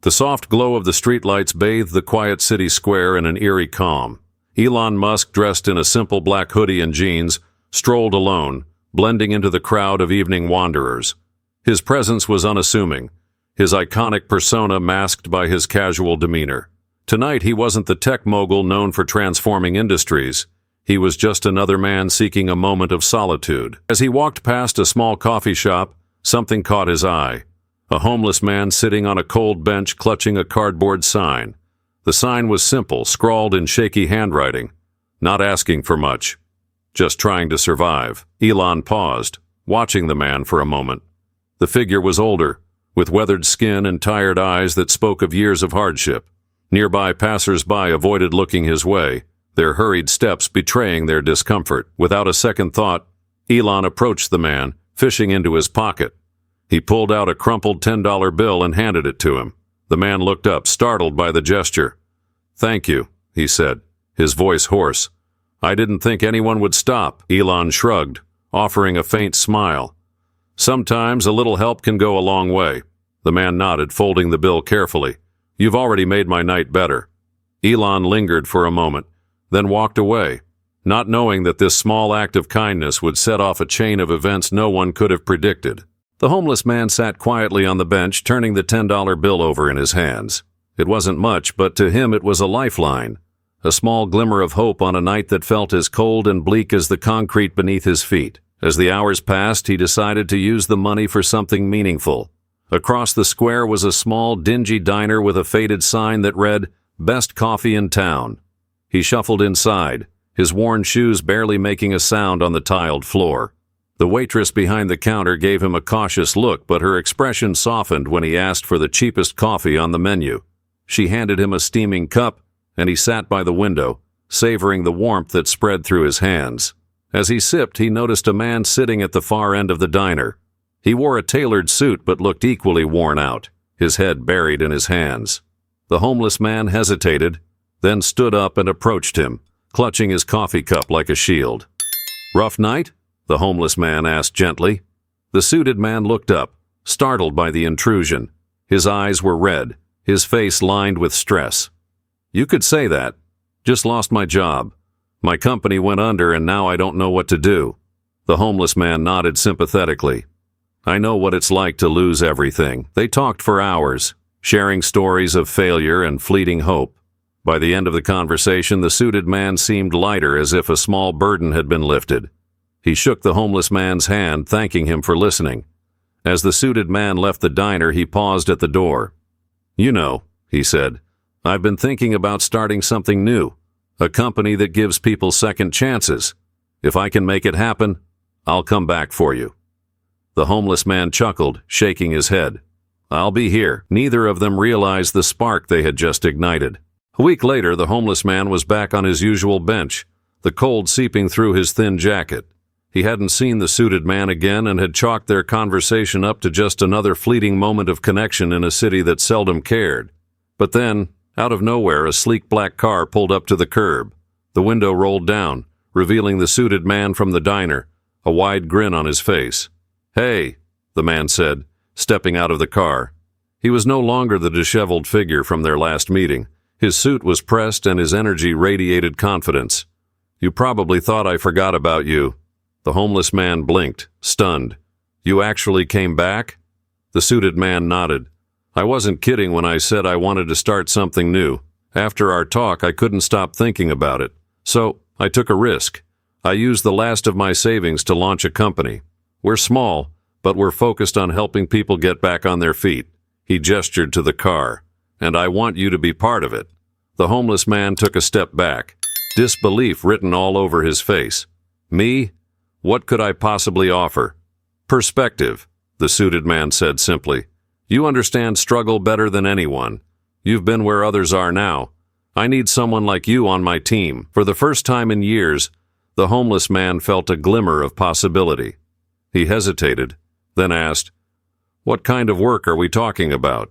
The soft glow of the streetlights bathed the quiet city square in an eerie calm. Elon Musk, dressed in a simple black hoodie and jeans, strolled alone, blending into the crowd of evening wanderers. His presence was unassuming, his iconic persona masked by his casual demeanor. Tonight he wasn't the tech mogul known for transforming industries. He was just another man seeking a moment of solitude. As he walked past a small coffee shop, something caught his eye. A homeless man sitting on a cold bench clutching a cardboard sign. The sign was simple, scrawled in shaky handwriting. Not asking for much. Just trying to survive. Elon paused, watching the man for a moment. The figure was older, with weathered skin and tired eyes that spoke of years of hardship. Nearby passers-by avoided looking his way, their hurried steps betraying their discomfort. Without a second thought, Elon approached the man, fishing into his pocket. He pulled out a crumpled $10 bill and handed it to him. The man looked up, startled by the gesture. "Thank you," he said, his voice hoarse. "I didn't think anyone would stop." Elon shrugged, offering a faint smile. "Sometimes a little help can go a long way." The man nodded, folding the bill carefully. "You've already made my night better." Elon lingered for a moment, then walked away, not knowing that this small act of kindness would set off a chain of events no one could have predicted. The homeless man sat quietly on the bench, turning the $10 bill over in his hands. It wasn't much, but to him it was a lifeline, a small glimmer of hope on a night that felt as cold and bleak as the concrete beneath his feet. As the hours passed, he decided to use the money for something meaningful. Across the square was a small, dingy diner with a faded sign that read, "Best Coffee in Town." He shuffled inside, his worn shoes barely making a sound on the tiled floor. The waitress behind the counter gave him a cautious look, but her expression softened when he asked for the cheapest coffee on the menu. She handed him a steaming cup, and he sat by the window, savoring the warmth that spread through his hands. As he sipped, he noticed a man sitting at the far end of the diner. He wore a tailored suit but looked equally worn out, his head buried in his hands. The homeless man hesitated, then stood up and approached him, clutching his coffee cup like a shield. "Rough night?" the homeless man asked gently. The suited man looked up, startled by the intrusion. His eyes were red, his face lined with stress. "You could say that. Just lost my job. My company went under and now I don't know what to do." The homeless man nodded sympathetically. "I know what it's like to lose everything." They talked for hours, sharing stories of failure and fleeting hope. By the end of the conversation, the suited man seemed lighter, as if a small burden had been lifted. He shook the homeless man's hand, thanking him for listening. As the suited man left the diner, he paused at the door. "You know," he said, "I've been thinking about starting something new, a company that gives people second chances. If I can make it happen, I'll come back for you." The homeless man chuckled, shaking his head. "I'll be here." Neither of them realized the spark they had just ignited. A week later, the homeless man was back on his usual bench, the cold seeping through his thin jacket. He hadn't seen the suited man again and had chalked their conversation up to just another fleeting moment of connection in a city that seldom cared. But then, out of nowhere, a sleek black car pulled up to the curb. The window rolled down, revealing the suited man from the diner, a wide grin on his face. "Hey," the man said, stepping out of the car. He was no longer the disheveled figure from their last meeting. His suit was pressed and his energy radiated confidence. "You probably thought I forgot about you." The homeless man blinked, stunned. "You actually came back?" The suited man nodded. "I wasn't kidding when I said I wanted to start something new. After our talk, I couldn't stop thinking about it. So, I took a risk. I used the last of my savings to launch a company. We're small, but we're focused on helping people get back on their feet." He gestured to the car. "And I want you to be part of it." The homeless man took a step back, disbelief written all over his face. "Me? What could I possibly offer?" "Perspective," the suited man said simply. "You understand struggle better than anyone. You've been where others are now. I need someone like you on my team." For the first time in years, the homeless man felt a glimmer of possibility. He hesitated, then asked, "What kind of work are we talking about?"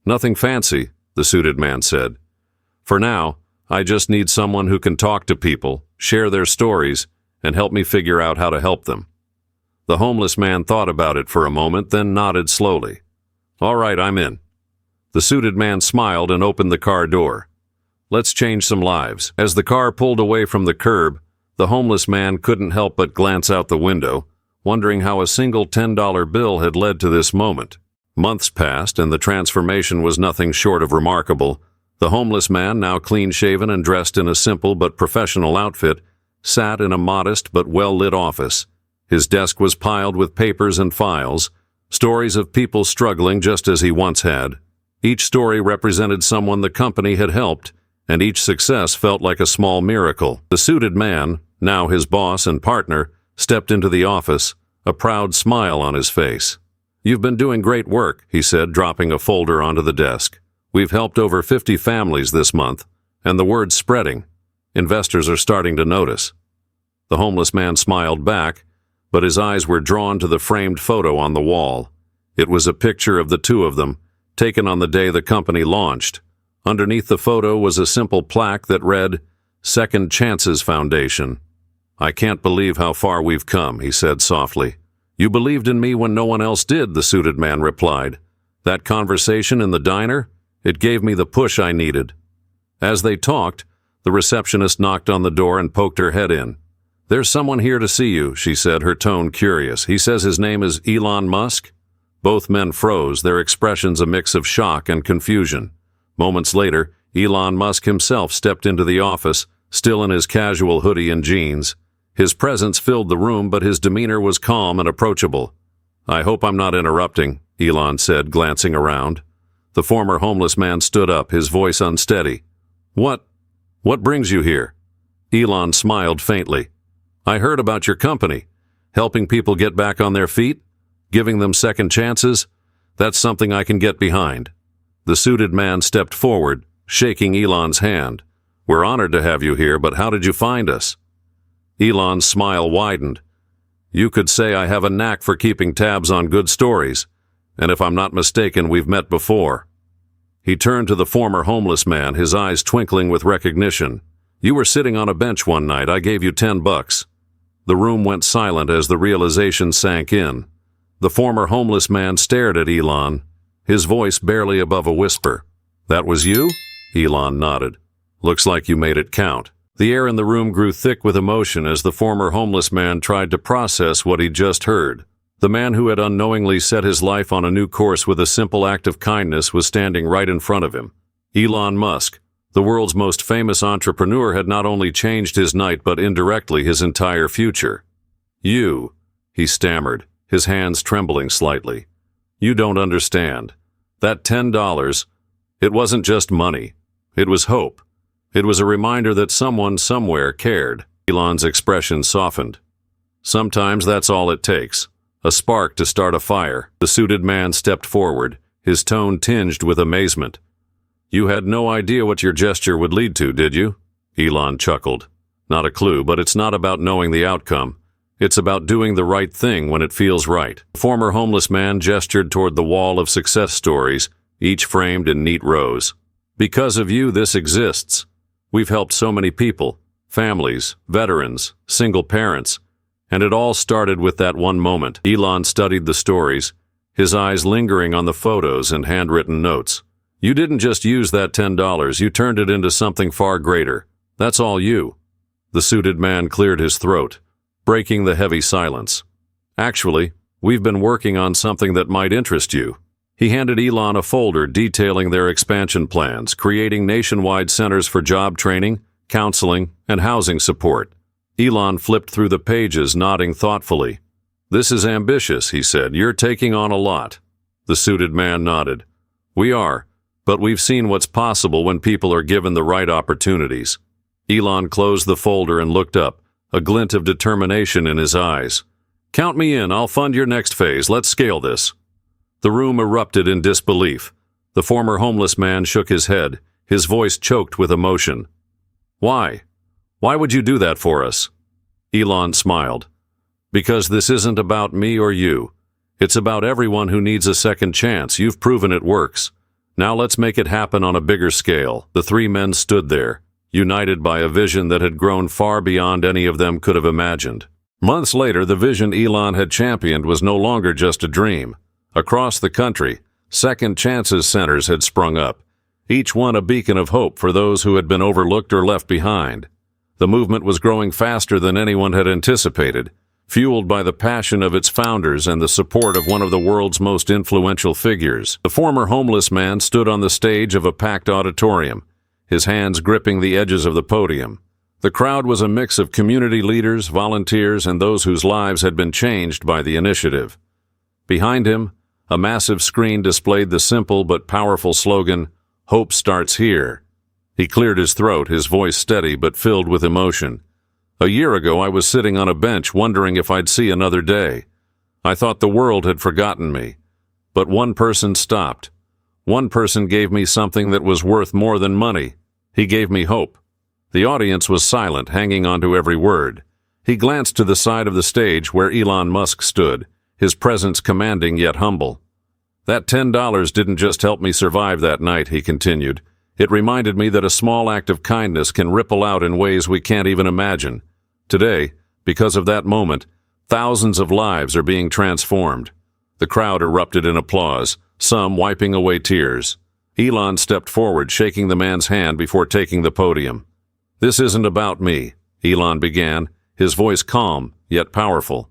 "Nothing fancy," the suited man said. "For now, I just need someone who can talk to people, share their stories, and help me figure out how to help them." The homeless man thought about it for a moment, then nodded slowly. "All right, I'm in." The suited man smiled and opened the car door. "Let's change some lives." As the car pulled away from the curb, the homeless man couldn't help but glance out the window, wondering how a single $10 bill had led to this moment. Months passed, and the transformation was nothing short of remarkable. The homeless man, now clean-shaven and dressed in a simple but professional outfit, sat in a modest but well-lit office. His desk was piled with papers and files, stories of people struggling just as he once had. Each story represented someone the company had helped, and each success felt like a small miracle. The suited man, now his boss and partner, stepped into the office, a proud smile on his face. "You've been doing great work," he said, dropping a folder onto the desk. "We've helped over 50 families this month, and the word's spreading. Investors are starting to notice." The homeless man smiled back, but his eyes were drawn to the framed photo on the wall. It was a picture of the two of them, taken on the day the company launched. Underneath the photo was a simple plaque that read, "Second Chances Foundation." "I can't believe how far we've come," he said softly. "You believed in me when no one else did," the suited man replied. "That conversation in the diner, it gave me the push I needed." As they talked, the receptionist knocked on the door and poked her head in. "There's someone here to see you," she said, her tone curious. "He says his name is Elon Musk?" Both men froze, their expressions a mix of shock and confusion. Moments later, Elon Musk himself stepped into the office, still in his casual hoodie and jeans. His presence filled the room, but his demeanor was calm and approachable. "I hope I'm not interrupting," Elon said, glancing around. The former homeless man stood up, his voice unsteady. What brings you here?" Elon smiled faintly. "I heard about your company. Helping people get back on their feet? Giving them second chances? That's something I can get behind." The suited man stepped forward, shaking Elon's hand. "We're honored to have you here, but how did you find us?" Elon's smile widened. "You could say I have a knack for keeping tabs on good stories, and if I'm not mistaken, we've met before." He turned to the former homeless man, his eyes twinkling with recognition. "You were sitting on a bench one night. I gave you $10. The room went silent as the realization sank in. The former homeless man stared at Elon, his voice barely above a whisper. "That was you?" Elon nodded. "Looks like you made it count." The air in the room grew thick with emotion as the former homeless man tried to process what he'd just heard. The man who had unknowingly set his life on a new course with a simple act of kindness was standing right in front of him. Elon Musk, the world's most famous entrepreneur, had not only changed his night but indirectly his entire future. "You," he stammered, his hands trembling slightly. "You don't understand. That $10, it wasn't just money. It was hope. It was a reminder that someone somewhere cared." Elon's expression softened. "Sometimes that's all it takes. A spark to start a fire." The suited man stepped forward, his tone tinged with amazement. "You had no idea what your gesture would lead to, did you?" Elon chuckled. "Not a clue, but it's not about knowing the outcome. It's about doing the right thing when it feels right." The former homeless man gestured toward the wall of success stories, each framed in neat rows. "Because of you, this exists. We've helped so many people, families, veterans, single parents, and it all started with that one moment." Elon studied the stories, his eyes lingering on the photos and handwritten notes. "You didn't just use that $10, you turned it into something far greater. That's all you." The suited man cleared his throat, breaking the heavy silence. "Actually, we've been working on something that might interest you." He handed Elon a folder detailing their expansion plans, creating nationwide centers for job training, counseling, and housing support. Elon flipped through the pages, nodding thoughtfully. "This is ambitious," he said. "You're taking on a lot." The suited man nodded. "We are, but we've seen what's possible when people are given the right opportunities." Elon closed the folder and looked up, a glint of determination in his eyes. "Count me in. I'll fund your next phase. Let's scale this." The room erupted in disbelief. The former homeless man shook his head, his voice choked with emotion. "Why? Why would you do that for us?" Elon smiled. "Because this isn't about me or you. It's about everyone who needs a second chance. You've proven it works. Now let's make it happen on a bigger scale." The three men stood there, united by a vision that had grown far beyond any of them could have imagined. Months later, the vision Elon had championed was no longer just a dream. Across the country, Second Chances centers had sprung up, each one a beacon of hope for those who had been overlooked or left behind. The movement was growing faster than anyone had anticipated, fueled by the passion of its founders and the support of one of the world's most influential figures. The former homeless man stood on the stage of a packed auditorium, his hands gripping the edges of the podium. The crowd was a mix of community leaders, volunteers, and those whose lives had been changed by the initiative. Behind him, a massive screen displayed the simple but powerful slogan, "Hope starts here." He cleared his throat, his voice steady but filled with emotion. "A year ago, I was sitting on a bench wondering if I'd see another day. I thought the world had forgotten me. But one person stopped. One person gave me something that was worth more than money. He gave me hope." The audience was silent, hanging on to every word. He glanced to the side of the stage where Elon Musk stood, his presence commanding yet humble. "That $10 didn't just help me survive that night," he continued. "It reminded me that a small act of kindness can ripple out in ways we can't even imagine. Today, because of that moment, thousands of lives are being transformed." The crowd erupted in applause, some wiping away tears. Elon stepped forward, shaking the man's hand before taking the podium. "This isn't about me," Elon began, his voice calm yet powerful.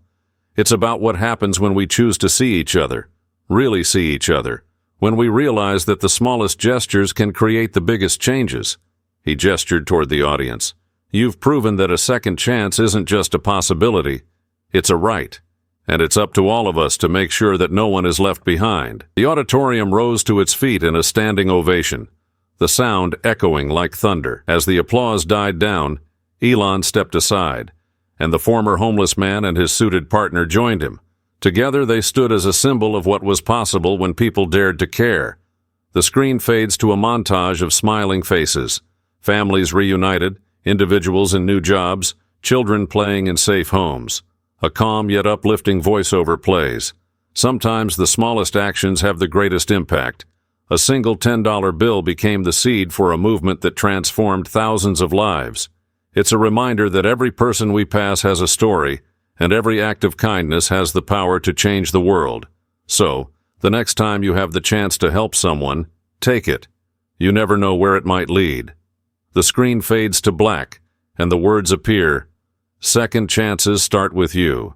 "It's about what happens when we choose to see each other, really see each other, when we realize that the smallest gestures can create the biggest changes." He gestured toward the audience. "You've proven that a second chance isn't just a possibility, it's a right. And it's up to all of us to make sure that no one is left behind." The auditorium rose to its feet in a standing ovation, the sound echoing like thunder. As the applause died down, Elon stepped aside, and the former homeless man and his suited partner joined him. Together they stood as a symbol of what was possible when people dared to care. The screen fades to a montage of smiling faces, families reunited, individuals in new jobs, children playing in safe homes. A calm yet uplifting voiceover plays. Sometimes the smallest actions have the greatest impact. A single $10 bill became the seed for a movement that transformed thousands of lives. It's a reminder that every person we pass has a story, and every act of kindness has the power to change the world. So, the next time you have the chance to help someone, take it. You never know where it might lead. The screen fades to black, and the words appear, "Second chances start with you."